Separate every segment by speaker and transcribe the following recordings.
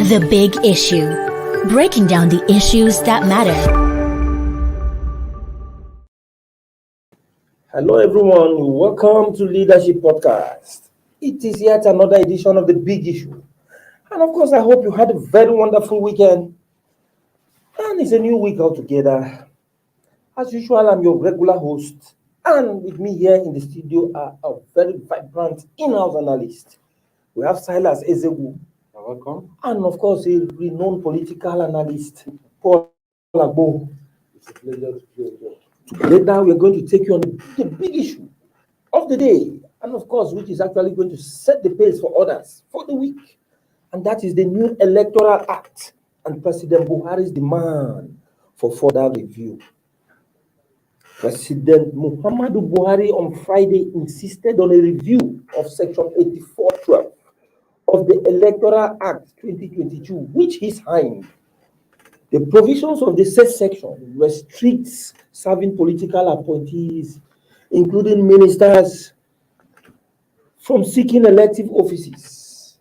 Speaker 1: The Big Issue. Breaking down the issues that matter.
Speaker 2: Hello everyone, welcome to Leadership Podcast. It is yet another edition of The Big Issue. And of course, I hope you had a very wonderful weekend. And it's a new week altogether. As usual, I'm your regular host. And with me here in the studio are a very vibrant in-house analyst. We have Silas Ezewu.
Speaker 3: Welcome.
Speaker 2: And of course, a renowned political analyst, Paul Agbo.
Speaker 3: It's a pleasure to be here.
Speaker 2: Together, we're going to take you on the big issue of the day, and of course, which is actually going to set the pace for others for the week. And that is the new Electoral Act and President Buhari's demand for further review. President Muhammadu Buhari on Friday insisted on a review of Section 84(12) of the Electoral Act 2022, which he signed. The provisions of the said section restricts serving political appointees, including ministers, from seeking elective offices.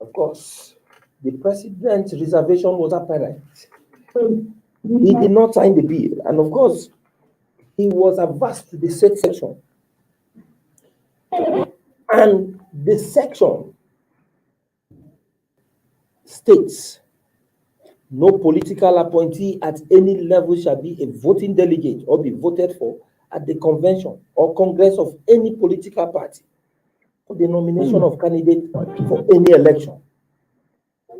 Speaker 2: Of course, the president's reservation was apparent. He did not sign the bill, and of course, he was averse to the said section. And the section states, no political appointee at any level shall be a voting delegate or be voted for at the convention or congress of any political party for the nomination of candidate for any election.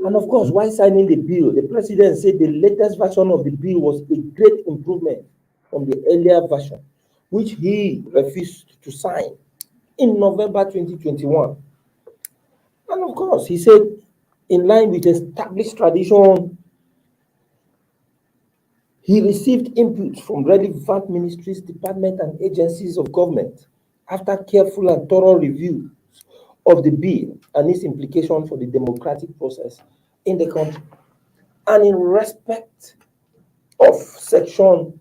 Speaker 2: And of course, while signing the bill, the president said the latest version of the bill was a great improvement from the earlier version, which he refused to sign in November 2021. And of course, he said, in line with established tradition, he received input from relevant ministries, departments, and agencies of government after careful and thorough review of the bill and its implication for the democratic process in the country. And in respect of Section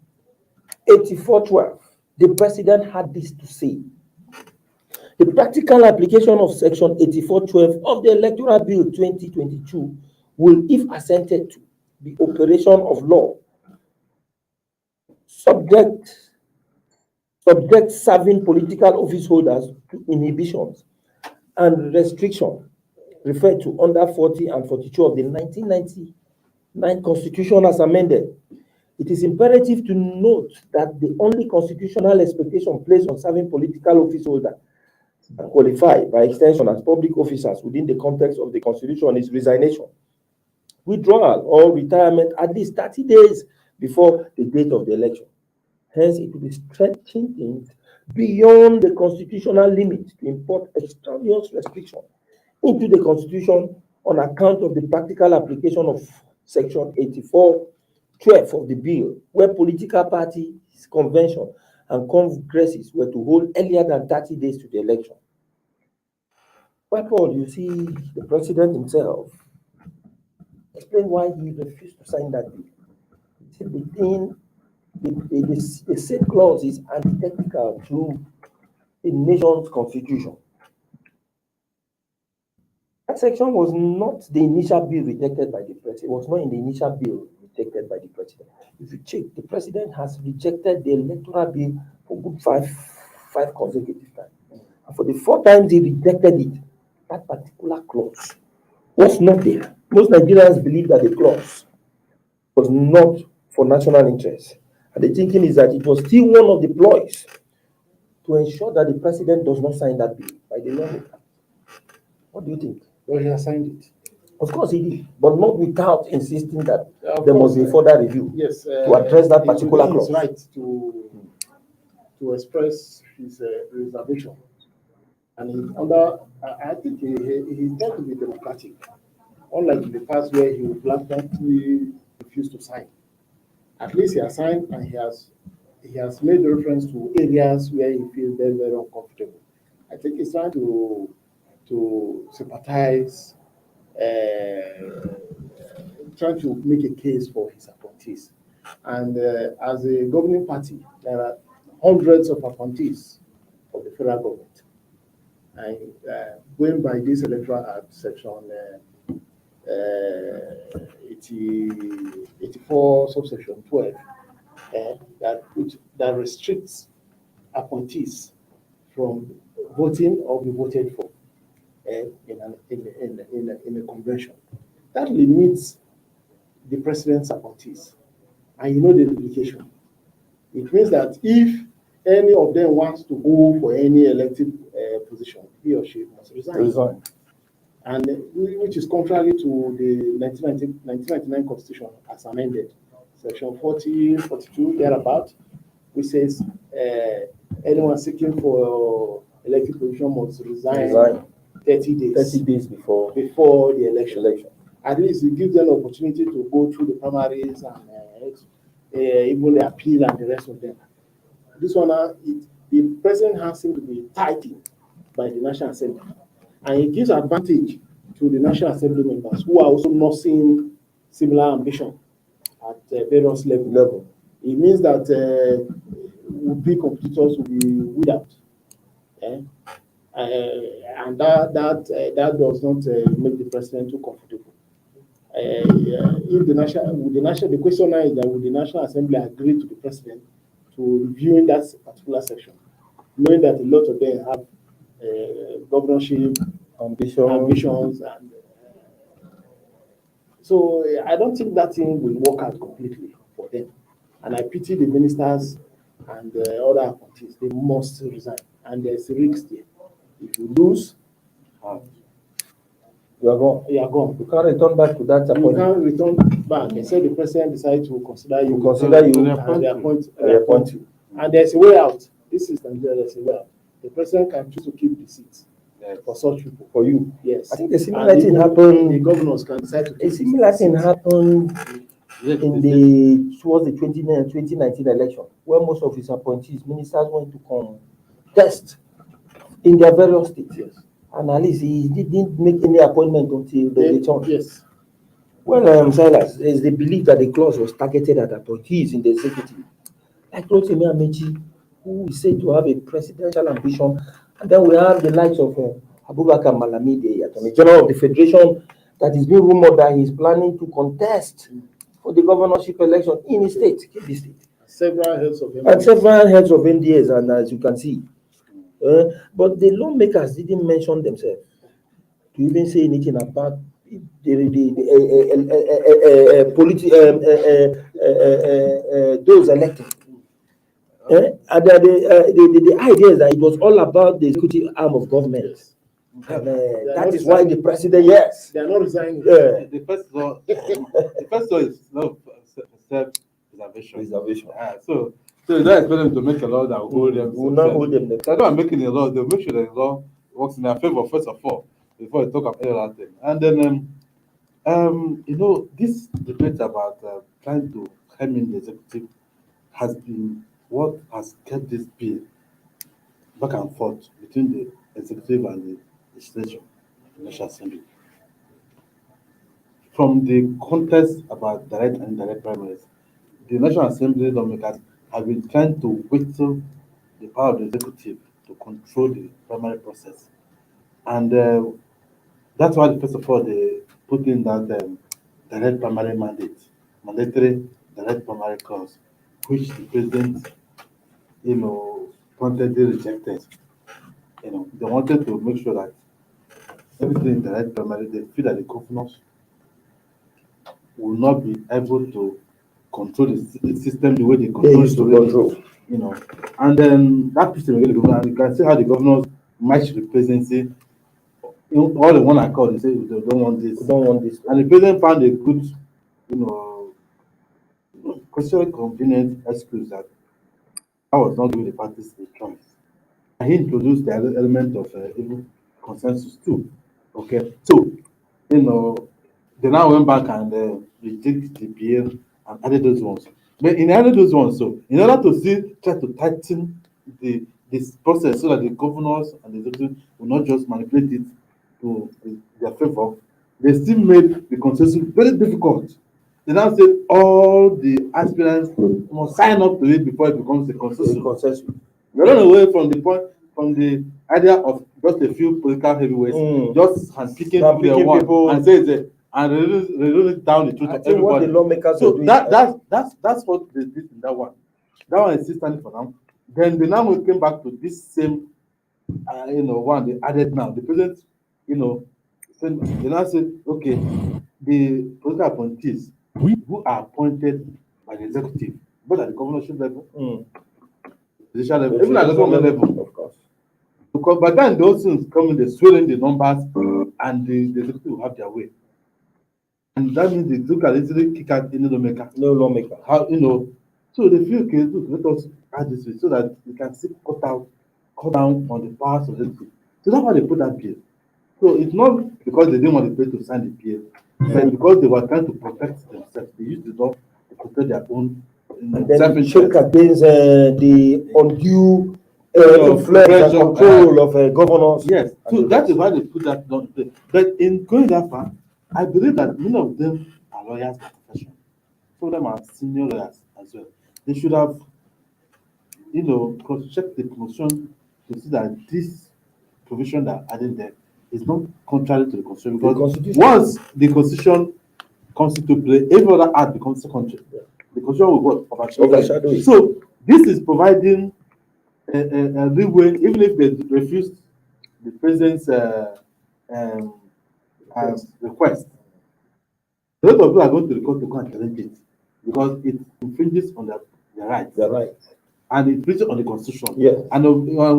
Speaker 2: 84(12), the president had this to say. The practical application of Section 84(12) of the Electoral Bill 2022 will, if assented to, be operation of law, subject serving political office holders to inhibitions and restrictions referred to under 40 and 42 of the 1999 Constitution as amended. It is imperative to note that the only constitutional expectation placed on serving political office holders and qualify by extension as public officers within the context of the Constitution is resignation, withdrawal, or retirement at least 30 days before the date of the election. Hence, it will be stretching things beyond the constitutional limit to import extraneous restrictions into the Constitution on account of the practical application of Section 84(12) of the bill, where political parties, convention, and congresses were to hold earlier than 30 days to the election. Well, Paul, you see, the president himself explained why he refused to sign that bill. He said the said clause is antithetical to the nation's constitution. That section was not the initial bill rejected by the president. It was not in the initial bill rejected by the president. If you check, the president has rejected the electoral bill for good five consecutive times. And for the 4 times he rejected it, that particular clause was not there. Most Nigerians believe that the clause was not for national interest. And the thinking is that it was still one of the ploys to ensure that the president does not sign that bill by the law. What do you think?
Speaker 3: Well, he has signed it.
Speaker 2: Of course he did, but not without insisting that
Speaker 3: Of
Speaker 2: there
Speaker 3: course,
Speaker 2: must be further review
Speaker 3: Yes.
Speaker 2: to address that particular clause.
Speaker 3: It's right to express his reservation. And I think he tends to be democratic, unlike in the past where he would blatantly refuse to sign. At least he has signed, and he has made reference to areas where he feels very, very uncomfortable. I think he's trying to sympathize, trying to make a case for his appointees. And as a governing party, there are hundreds of appointees of the federal government. And going by this Electoral Act, Section 84 subsection 12 that restricts appointees from voting or be voted for in a convention. That limits the president's appointees. And you know the implication. It means that if any of them wants to go for any elective position, he or she must resign. And which is contrary to the 1999 Constitution as amended, Section 40, 42, thereabout, which says anyone seeking for elective position must resign 30 days before the election. At least it gives them an opportunity to go through the primaries and even the appeal and the rest of them. This one, the president has seemed to be tightened by the National Assembly. And it gives advantage to the National Assembly members who are also nursing similar ambition at various levels. It means that would-be competitors will be weeded out. And that does not make the president too comfortable. If the question now is that would the National Assembly agree to the president to reviewing that particular section, knowing that a lot of them have governorship ambitions, and so I don't think that thing will work out completely for them. And I pity the ministers and other appointees. They must resign, and there's a risk there. If you lose, you are gone. You are gone. You can't return back to that appointment. You can't return back. Except the president decides to consider you and appoint you. And there's a way out. This is Nigeria. There's a way out. The president can choose to keep the seats for such people. For you, yes.
Speaker 2: I think a similar thing happened.
Speaker 3: The governors can decide to keep
Speaker 2: a similar thing happened towards the 2019 election, where most of his appointees, ministers, went to contest in their various states. Yes. And at least he didn't make any appointment until they returned.
Speaker 3: Yes.
Speaker 2: Well, Silas, there's the belief that the clause was targeted at appointees in the executive, like Rotimi Amechi, who is said to have a presidential ambition, and then we have the likes of Abubakar Malami, the Attorney General of the Federation, that is being rumored that he's planning to contest for the governorship election in his state, Kebbi State.
Speaker 3: Several heads of
Speaker 2: NDAs, and as you can see. But the lawmakers didn't mention themselves to even say anything about those elected. And the idea is that it was all about the executive arm of government. Yes. And that is why the president, yes.
Speaker 3: They are not resigning.
Speaker 4: The first law is self-preservation. So you don't expect them to make a law that will hold them.
Speaker 2: Will not hold them.
Speaker 4: They're not making a law. They'll make sure that the law works in their favor first of all, before they talk about any other thing. And then, this debate about trying to hem in the executive has been what has kept this bill back and forth between the executive and the legislature, the National Assembly. From the contest about direct and indirect primaries, the National Assembly lawmakers have been trying to whittle the power of the executive to control the primary process. And that's why, first of all, they put in that direct primary mandatory direct primary clause, which the president, pointedly rejected. They wanted to make sure that everything in direct primary, they feel that the governors will not be able to control the system the way they control. And then that system, you can see how the governors match the presidency. All the one accord, they say they don't want this. And the president found a good, questionable convenient excuse that I was not giving the parties a choice. And he introduced the element of even consensus too. Okay, so they now went back and rejected the bill and added those ones. But in added those ones, so in order to try to tighten this process so that the governors and the executive will not just manipulate it to their favor, they still made the consensus very difficult. They now said all the aspirants must sign up to it before it becomes a consensus. We're not away from the idea of just a few political heavyweights just handpicking people and say and reduce it down the truth
Speaker 2: I
Speaker 4: of
Speaker 2: think what
Speaker 4: everybody.
Speaker 2: the lawmakers are
Speaker 4: So
Speaker 2: doing.
Speaker 4: that's what they did in that one. That one is still standing for now. Then they now came back to this same, one they added now. The president, they now say, okay, the political appointees who are appointed by the executive, both at the governorship level, judicial level, even at the government level.
Speaker 2: Of course.
Speaker 4: Because by then those things come in, they swell in the numbers, and the executive will have their way. And that means they look at easily kick out any lawmaker.
Speaker 2: No lawmaker.
Speaker 4: How so they feel okay, look, let us add this way so that we can still cut down on the powers of the executive. So that's why they put that bill. So it's not because they didn't want the president to sign the bill, but because they were trying to protect themselves. They used the law to protect their own
Speaker 2: And then
Speaker 4: self-interest.
Speaker 2: check against the undue influence and control of governors.
Speaker 4: Yes, so that is why they put that down. But in going that far, I believe that many of them are lawyers by profession. Some of them are senior lawyers as well. They should have, cross-checked the constitution to see that this provision that added there is not contrary to the constitution. Because once the constitution comes into play, every other act becomes secondary. The constitution will overshadow it. So this is providing a leeway, even if they refuse the president's request. A lot of people are going to the court to go and challenge it because it infringes on their rights.
Speaker 2: Their rights.
Speaker 4: And it infringes on the constitution.
Speaker 2: Yes.
Speaker 4: And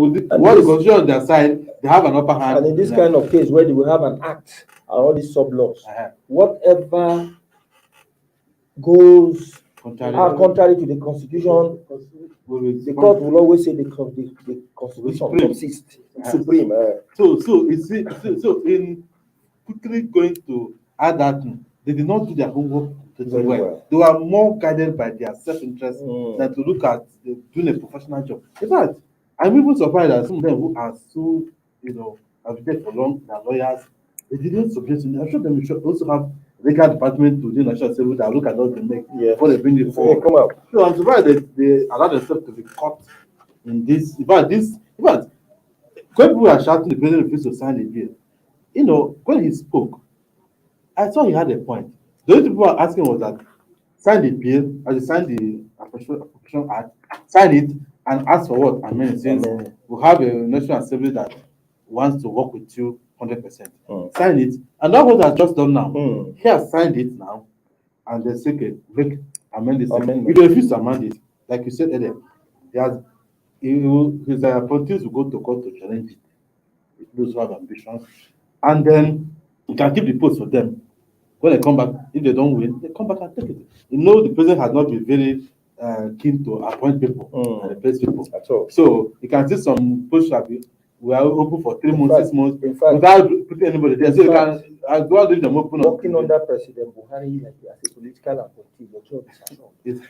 Speaker 4: with the constitution on their side, they have an upper hand.
Speaker 2: And in this kind of case where they will have an act and all these sub-laws, whatever goes contrary to the constitution, the court will always say the constitution consists supreme.
Speaker 4: So in quickly going to add that, they did not do their homework well. They were more guided by their self-interest than to look at doing a professional job. In fact, I'm even surprised that some of them who are so, have been there for long, they're lawyers, they didn't subject to. I'm sure they should also have legal department to do national assembly that look at what they make before they bring it forward.
Speaker 2: Come out.
Speaker 4: So I'm surprised that they allow themselves to be caught in this. In fact, when people are shouting the president refused to sign the bill, when he spoke, I saw he had a point. The only people were asking was that sign the bill, as you sign the Appropriation Act, sign it and ask for what amendment. Since we have a National Assembly that wants to work with you 100%. Sign it, and that's what I've just done now. He has signed it now, and they say, okay, amend this. If they refuse to amend it, like you said earlier, his appointees will go to court to challenge it. Those who have ambitions, and then you can keep the post for them. When they come back, if they don't win, they come back and take it. The president has not been very keen to appoint people and replace people
Speaker 2: at all.
Speaker 4: So you can see some posts we are open for 3 months, 6 months, without putting anybody there. So you can go out leave them open.
Speaker 2: Working under President Buhari like as a political appointee, your job is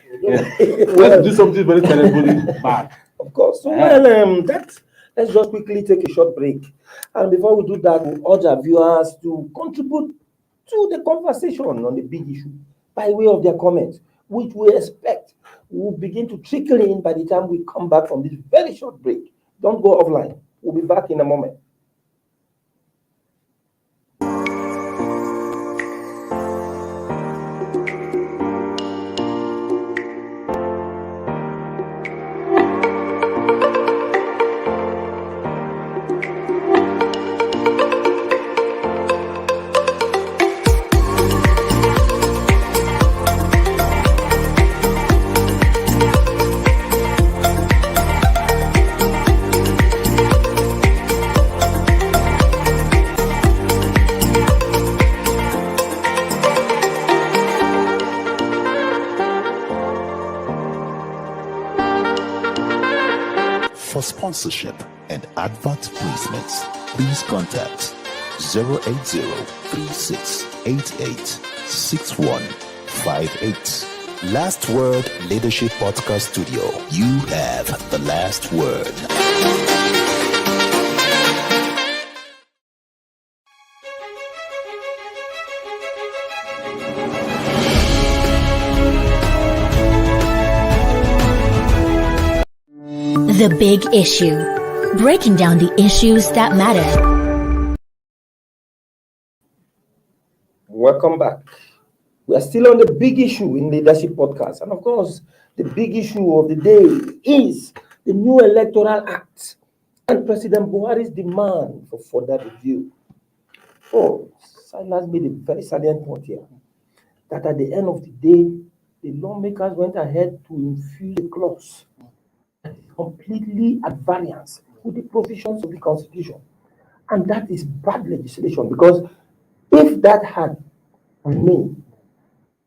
Speaker 4: Let's do something very terribly bad.
Speaker 2: Of course. So let's just quickly take a short break. And before we do that, we urge our viewers to contribute to the conversation on the big issue by way of their comments, which we expect will begin to trickle in by the time we come back from this very short break. Don't go offline. We'll be back in a moment.
Speaker 5: For sponsorship and advert placements, please contact 080-3688-6158. Last Word Leadership Podcast Studio. You have the last word.
Speaker 1: The Big Issue. Breaking down the issues that matter.
Speaker 2: Welcome back. We are still on the big issue in Leadership Podcast. And of course, the big issue of the day is the new Electoral Act and President Buhari's demand for further review. Oh, Silas made a very salient point here that at the end of the day, the lawmakers went ahead to infuse a clause completely at variance with the provisions of the Constitution. And that is bad legislation, because if that had remained,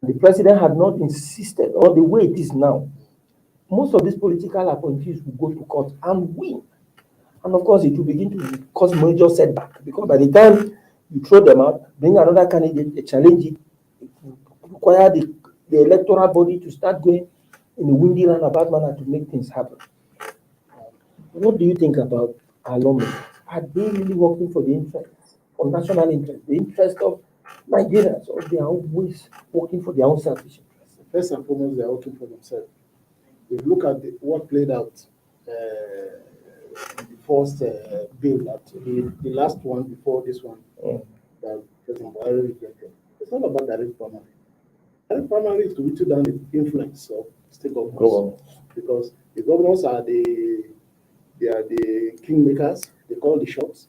Speaker 2: the president had not insisted, or the way it is now, most of these political appointees will go to court and win. And of course, it will begin to cause major setback, because by the time you throw them out, bring another candidate, they challenge it, require the electoral body to start going in a windy roundabout manner to make things happen. What do you think about our lawmakers? Are they really working for the interest, for national interest, the interest of Nigerians, or they are always working for their own selfish interest?
Speaker 3: First and foremost, they are working for themselves. If you look at what played out the first bill, that the last one before this one, that President Buhari rejected, it's not about direct primary. Direct primary is to whittle down the influence of state governors, because the governors are the kingmakers. They call the shots,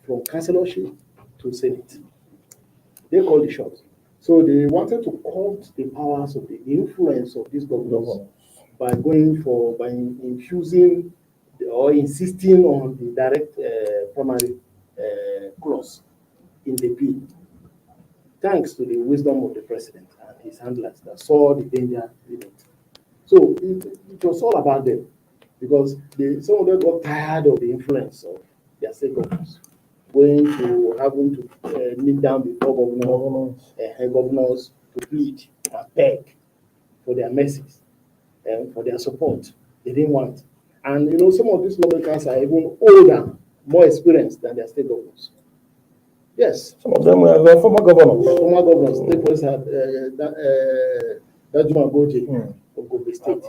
Speaker 3: from councillorship to senate. They call the shots. So they wanted to cut the powers of the influence of these governors by infusing or insisting on the direct primary clause in the bill. Thanks to the wisdom of the president and his handlers that saw the danger in it. So it was all about them, because some of them got tired of the influence of their state governors, going to having to kneel down before governors to plead and beg for their mercies and for their support. They didn't want. And some of these lawmakers are even older, more experienced than their state governors. Yes.
Speaker 2: Some of them were former governors.
Speaker 3: Former governors. Take for instance, Dajuma Goje of Gombe State.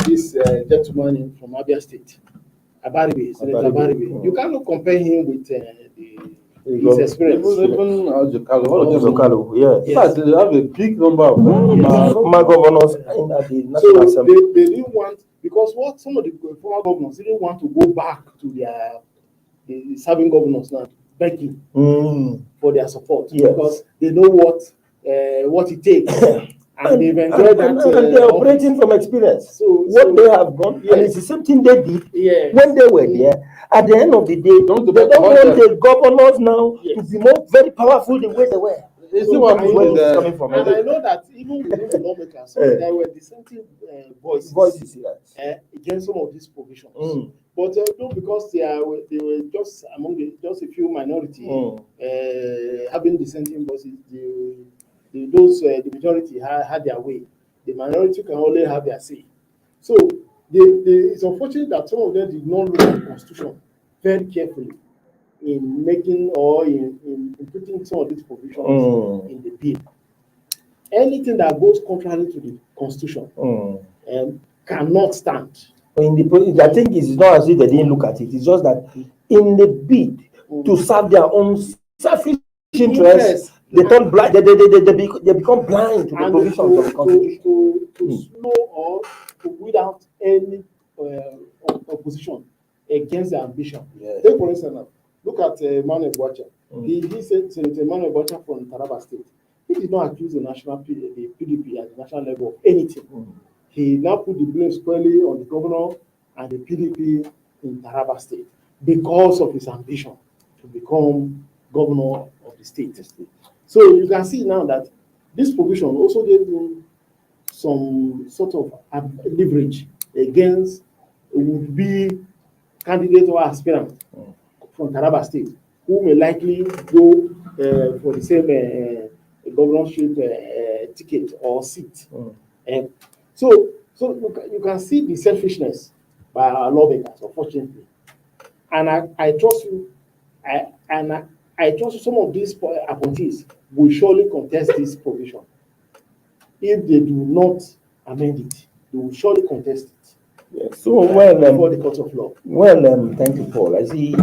Speaker 3: This gentleman from Abia State, Abaribe, Senator Abaribe. You cannot compare him with his experience.
Speaker 4: Even
Speaker 2: Zokalo, yes.
Speaker 4: Yes. They have a big number of
Speaker 2: former governors in the National
Speaker 3: So
Speaker 2: Assembly.
Speaker 3: they didn't want, because what some of the former governors didn't want to go back to the serving governors now, begging for their support, because they know what it takes. And they've enjoyed that.
Speaker 2: And they're operating from experience. So they have gone, and it's the same thing they did when they were there. At the end of the day, they don't want the governors now to be more very powerful the way they were.
Speaker 3: Coming from. And I know that even within the lawmakers, there were dissenting voices against some of these provisions. But because they were just among just a few minority having dissenting voices, the majority had their way. The minority can only have their say. So it's unfortunate that some of them did not look at the Constitution very carefully in making or in putting some of these provisions in the bill. Anything that goes contrary to the Constitution cannot stand.
Speaker 2: I think it's not as if they didn't look at it. It's just that in the bid to serve their own selfish interests, they turn blind. They become blind to the provisions of the Constitution.
Speaker 3: To slow or to weed out any opposition against their ambition. Take for instance now, look at Emmanuel Boacha. He said Senator Emmanuel Boacha from Taraba State. He did not accuse the PDP at the national level of anything. He now put the blame squarely on the governor and the PDP in Taraba State because of his ambition to become governor of the state. So you can see now that this provision also gave him some sort of leverage against would-be candidate or aspirant from Taraba State, who may likely go for the same governorship ticket or seat. So you can see the selfishness by our lawmakers, unfortunately. And I trust you, I trust some of these appointees will surely contest this provision. If they do not amend it, they will surely contest it.
Speaker 2: Yeah. So well,
Speaker 3: before the court of law.
Speaker 2: well, thank you, Paul. I see.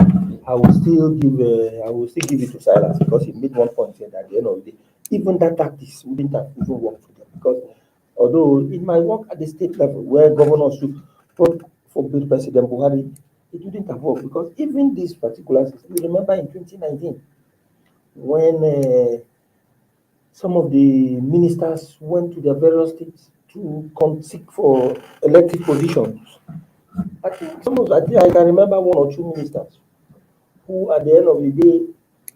Speaker 2: I will still give it to Silas because he made one point here that at the end of the day, even that tactics wouldn't have even worked for them because although it might work at the state level where governors should, but for President Buhari, it wouldn't have worked because even this particular system, you remember in 2019 when some of the ministers went to their various states to come seek for elective positions. I think I can remember one or two ministers who, at the end of the day,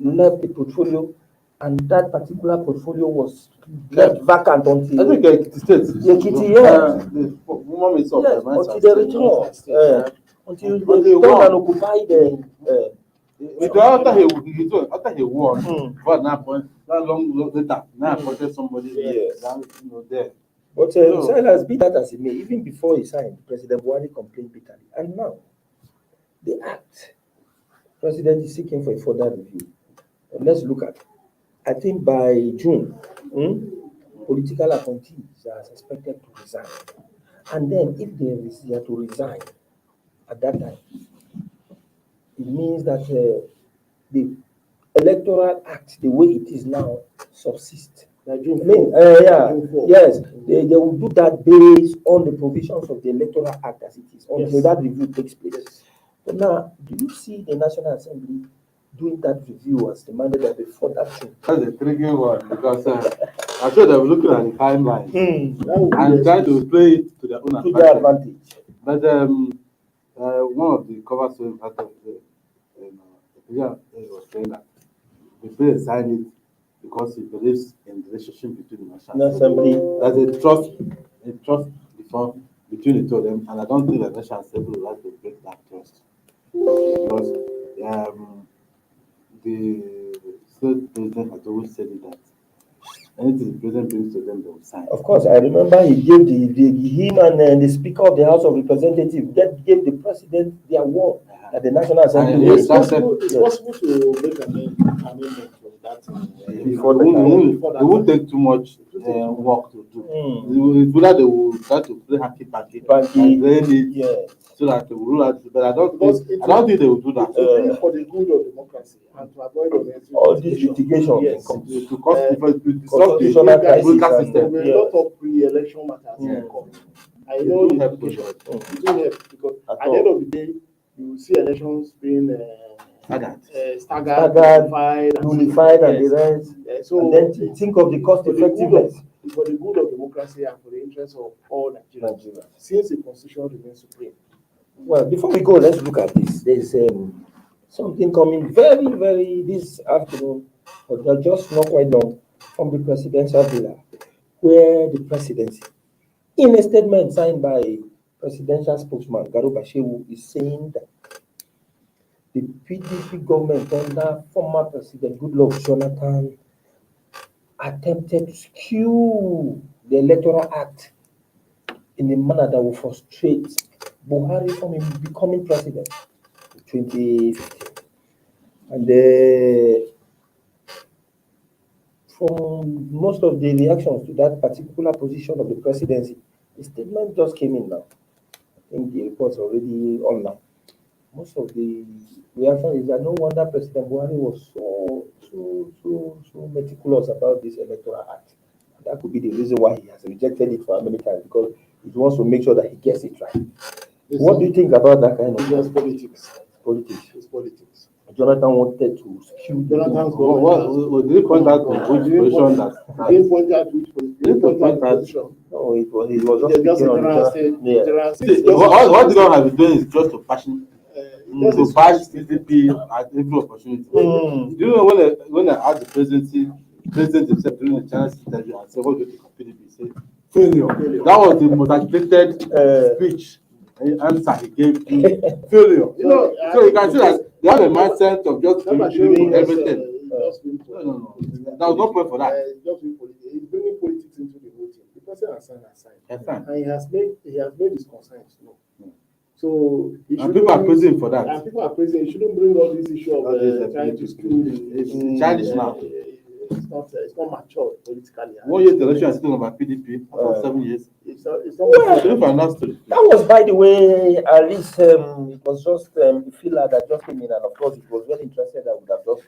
Speaker 2: left the portfolio, and that particular portfolio was left vacant until
Speaker 4: I think Ekiti State.
Speaker 2: Ekiti, yeah.
Speaker 4: The woman is of
Speaker 2: Yes,
Speaker 4: the
Speaker 2: until they return, until they return and occupy the.
Speaker 4: After he won, but now that long later, now appointed somebody
Speaker 2: Yes.
Speaker 4: there.
Speaker 2: But
Speaker 4: So-
Speaker 2: Silas, be that as it may, even before he signed, President Buhari complained bitterly, and now the act, President is seeking for a further review. And let's look at, I think by June, political appointees are suspected to resign, and then if they are to resign at that time, it means that the Electoral Act, the way it is now, subsists.
Speaker 3: By June
Speaker 2: I mean,
Speaker 3: 4th,
Speaker 2: yeah,
Speaker 3: June 4th.
Speaker 2: yes, they will do that based on the provisions of the Electoral Act as it is, until
Speaker 3: Yes.
Speaker 2: that review takes place.
Speaker 3: Yes.
Speaker 2: But now, do you see the National Assembly doing that review as demanded by the further June?
Speaker 4: That's a tricky one because I'm sure they were looking at the timeline
Speaker 3: That would be
Speaker 4: and
Speaker 3: the
Speaker 4: trying to play it to their own
Speaker 2: To their
Speaker 4: advantage.
Speaker 2: advantage.
Speaker 4: But one of the cover story part of was saying that the president signed it because he believes in the relationship between the National
Speaker 2: Assembly.
Speaker 4: There's a trust between the two of them, and I don't think the National Assembly will like to break that trust because the state president has always said it that anything the president brings to them, they will sign.
Speaker 2: Of course, I remember he gave him and the Speaker of the House of Representatives gave the President their word at the National Assembly.
Speaker 4: Yes,
Speaker 3: It's possible to make an amendment for that
Speaker 2: Before
Speaker 4: it won't take too much work to do. It's better they will try to play hacky-packy and then it so that they will rule out. But I don't think they will do that.
Speaker 3: To be for the good of democracy and to avoid
Speaker 2: all this litigation.
Speaker 3: Yes.
Speaker 4: To dissolve the
Speaker 2: constitutional crisis
Speaker 4: political
Speaker 2: and-
Speaker 4: system.
Speaker 3: There will be a lot of pre-election matters in court. I know
Speaker 4: It will
Speaker 3: the
Speaker 4: help
Speaker 3: implication.
Speaker 4: us.
Speaker 3: It will help because
Speaker 2: At
Speaker 3: at the end of the day, you will see elections being
Speaker 2: Staggered, unified, and the rest.
Speaker 3: So
Speaker 2: And then think of the cost
Speaker 3: for the good
Speaker 2: effectiveness.
Speaker 3: for the good of democracy and for the interest of all Nigerians, since the constitution remains supreme.
Speaker 2: Well, before we go, let's look at this. There's something coming very, very this afternoon, but just not quite long, from the presidential villa, where the presidency, in a statement signed by presidential spokesman Garuba Shehu, is saying that the PDP government under former President Goodluck Jonathan attempted to skew the Electoral Act in a manner that will frustrate Buhari from becoming president in 2015. And from most of the reactions to that particular position of the presidency, the statement just came in now. I think the report's already online. Most of the reaction is that no wonder President Buhari was so meticulous about this Electoral Act. And that could be the reason why he has rejected it for how many times, because he wants to make sure that he gets it right. What do you think about that kind of
Speaker 3: Just politics.
Speaker 2: politics?
Speaker 3: It's politics.
Speaker 2: Jonathan wanted to skew the
Speaker 3: Jonathan's
Speaker 4: What did you point out to which position that?
Speaker 3: He didn't point out which position.
Speaker 2: No, it was
Speaker 3: It's
Speaker 2: just
Speaker 3: just a
Speaker 2: speaking on
Speaker 3: general
Speaker 2: the
Speaker 3: state.
Speaker 2: yeah.
Speaker 3: General
Speaker 4: See,
Speaker 3: state.
Speaker 4: what the government has been doing is just to passion
Speaker 3: Just
Speaker 4: to bash PDP at every opportunity. Do you know when I asked the president himself during the channel interview and said, what do you think of PDP? He said, failure. That was the most agitated speech and answer he gave to failure. So you can see that they have a mindset of just doing everything. No. There was no point for that.
Speaker 3: He's bringing politics into the whole thing. The person has signed aside.
Speaker 4: That's fine.
Speaker 3: And he has made his concerns known. So
Speaker 4: And people are praising him for that.
Speaker 3: And people are praising. He shouldn't bring all this issue of trying to screw
Speaker 4: It's childish now.
Speaker 3: it's not mature politically.
Speaker 4: 1 year election is still about PDP after 7 years.
Speaker 3: It's not
Speaker 2: Well,
Speaker 4: So if I'm not still,
Speaker 2: that was, by the way, at least it was just a filler that just came in, and of course, it was very interesting that would have just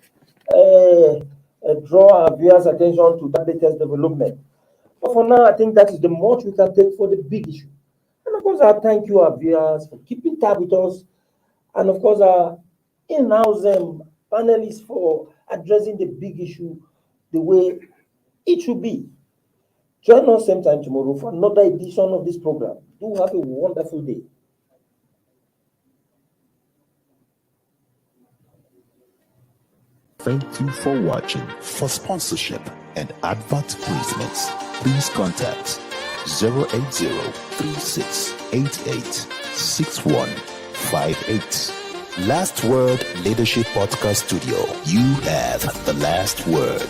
Speaker 2: draw our viewers' attention to that latest development. But for now, I think that is the much we can take for the big issue. And of course, I thank you, our viewers, for keeping tab with us, and of course, our in-house panelists for addressing the big issue the way it should be. Join us same time tomorrow for another edition of this program. Do have a wonderful day.
Speaker 5: Thank you for watching. For sponsorship and advert placements, please contact 080-3688-6158. Last Word Leadership Podcast Studio. You have the last word.